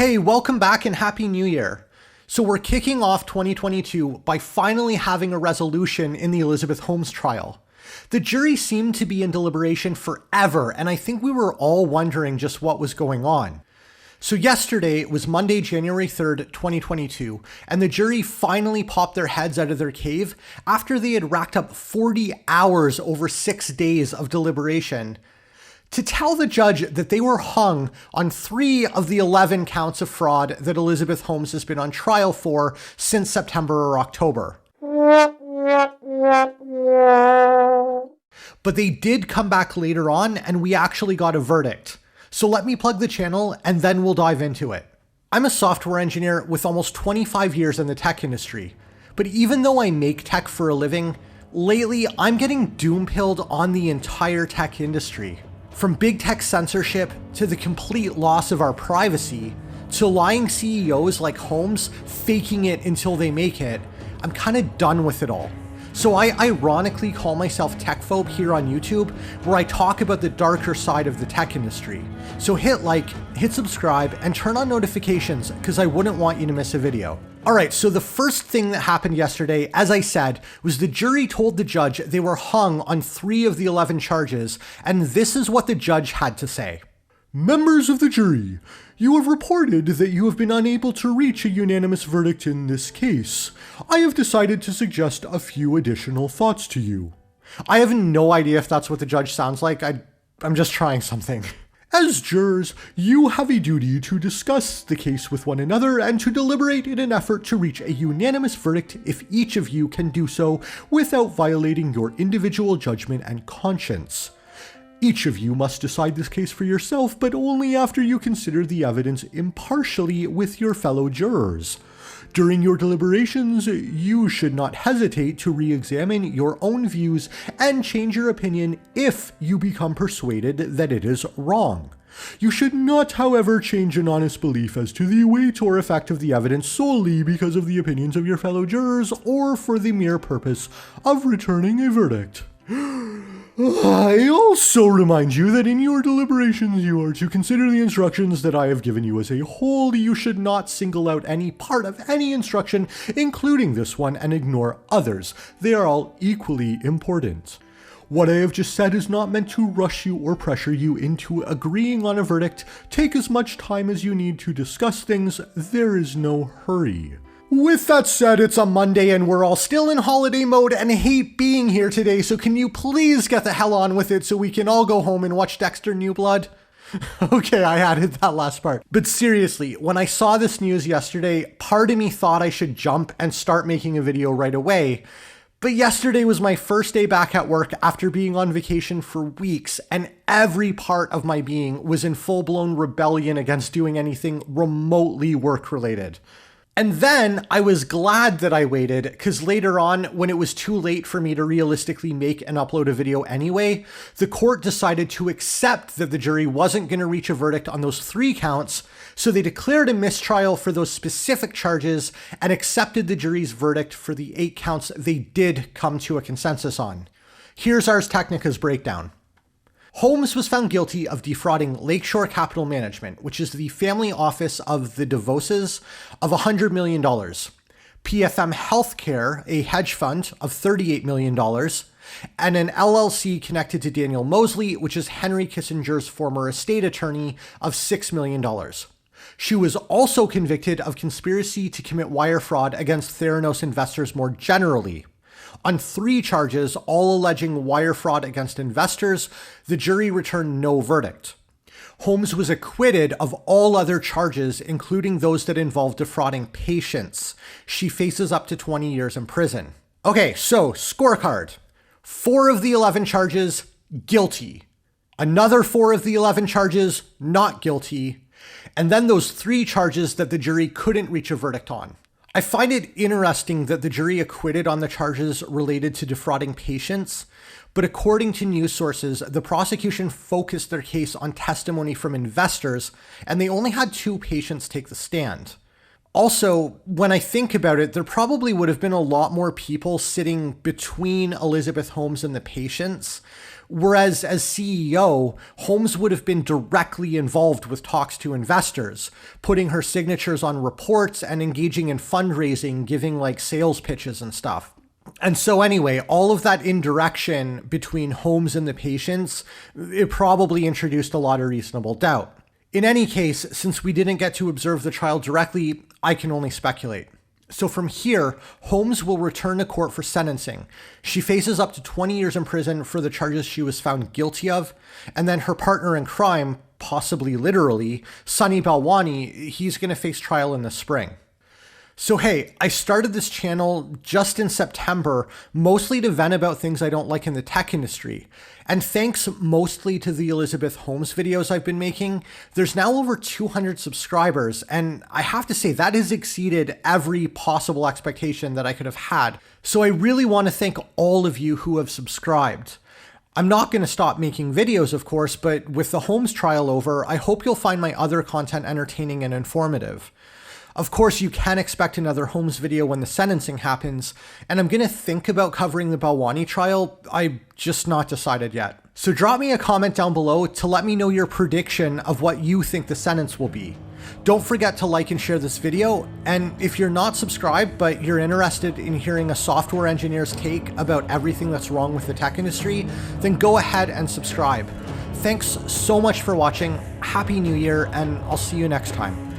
Hey, welcome back and Happy New Year. So we're kicking off 2022 by finally having a resolution in the Elizabeth Holmes trial. The jury seemed to be in deliberation forever, and I think we were all wondering just what was going on. So yesterday was Monday, January 3rd, 2022, and the jury finally popped their heads out of their cave after they had racked up 40 hours over 6 days of deliberation to tell the judge that they were hung on 3 of the 11 counts of fraud that Elizabeth Holmes has been on trial for since September or October. But they did come back later on and we actually got a verdict. So let me plug the channel and then we'll dive into it. I'm a software engineer with almost 25 years in the tech industry. But even though I make tech for a living, lately I'm getting doom-pilled on the entire tech industry. From big tech censorship to the complete loss of our privacy to lying CEOs like Holmes faking it until they make it, I'm kind of done with it all. So I ironically call myself techphobe here on YouTube, where I talk about the darker side of the tech industry. So hit like, hit subscribe, and turn on notifications because I wouldn't want you to miss a video. All right, so the first thing that happened yesterday, as I said, was the jury told the judge they were hung on 3 of the 11 charges, and this is what the judge had to say. Members of the jury, you have reported that you have been unable to reach a unanimous verdict in this case. I have decided to suggest a few additional thoughts to you. I have no idea if that's what the judge sounds like. I'm just trying something. As jurors, you have a duty to discuss the case with one another and to deliberate in an effort to reach a unanimous verdict if each of you can do so without violating your individual judgment and conscience. Each of you must decide this case for yourself, but only after you consider the evidence impartially with your fellow jurors. During your deliberations, you should not hesitate to re-examine your own views and change your opinion if you become persuaded that it is wrong. You should not, however, change an honest belief as to the weight or effect of the evidence solely because of the opinions of your fellow jurors or for the mere purpose of returning a verdict. I also remind you that in your deliberations you are to consider the instructions that I have given you as a whole. You should not single out any part of any instruction, including this one, and ignore others. They are all equally important. What I have just said is not meant to rush you or pressure you into agreeing on a verdict. Take as much time as you need to discuss things. There is no hurry. With that said, it's a Monday and we're all still in holiday mode and hate being here today, so can you please get the hell on with it so we can all go home and watch Dexter New Blood? Okay, I added that last part. But seriously, when I saw this news yesterday, part of me thought I should jump and start making a video right away. But yesterday was my first day back at work after being on vacation for weeks, and every part of my being was in full-blown rebellion against doing anything remotely work-related. And then I was glad that I waited, because later on, when it was too late for me to realistically make and upload a video anyway, the court decided to accept that the jury wasn't going to reach a verdict on those 3 counts, so they declared a mistrial for those specific charges and accepted the jury's verdict for the 8 counts they did come to a consensus on. Here's Ars Technica's breakdown. Holmes was found guilty of defrauding Lakeshore Capital Management, which is the family office of the DeVoses, of $100 million, PFM Healthcare, a hedge fund, of $38 million, and an LLC connected to Daniel Mosley, which is Henry Kissinger's former estate attorney, of $6 million. She was also convicted of conspiracy to commit wire fraud against Theranos investors more generally. On 3 charges, all alleging wire fraud against investors, the jury returned no verdict. Holmes was acquitted of all other charges, including those that involved defrauding patients. She faces up to 20 years in prison. Okay, so scorecard. 4 of the 11 charges, guilty. Another 4 of the 11 charges, not guilty. And then those 3 charges that the jury couldn't reach a verdict on. I find it interesting that the jury acquitted on the charges related to defrauding patients, but according to news sources, the prosecution focused their case on testimony from investors, and they only had 2 patients take the stand. Also, when I think about it, there probably would have been a lot more people sitting between Elizabeth Holmes and the patients, Whereas as CEO, Holmes would have been directly involved with talks to investors, putting her signatures on reports and engaging in fundraising, giving like sales pitches and stuff. And so anyway, all of that indirection between Holmes and the patients, it probably introduced a lot of reasonable doubt. In any case, since we didn't get to observe the trial directly, I can only speculate. So from here, Holmes will return to court for sentencing. She faces up to 20 years in prison for the charges she was found guilty of, and then her partner in crime, possibly literally, Sunny Balwani, he's going to face trial in the spring. So hey, I started this channel just in September, mostly to vent about things I don't like in the tech industry. And thanks mostly to the Elizabeth Holmes videos I've been making, there's now over 200 subscribers, and I have to say that has exceeded every possible expectation that I could have had. So I really want to thank all of you who have subscribed. I'm not going to stop making videos, of course, but with the Holmes trial over, I hope you'll find my other content entertaining and informative. Of course, you can expect another Holmes video when the sentencing happens, and I'm going to think about covering the Balwani trial. I'm just not decided yet. So drop me a comment down below to let me know your prediction of what you think the sentence will be. Don't forget to like and share this video, and if you're not subscribed but you're interested in hearing a software engineer's take about everything that's wrong with the tech industry, then go ahead and subscribe. Thanks so much for watching, Happy New Year, and I'll see you next time.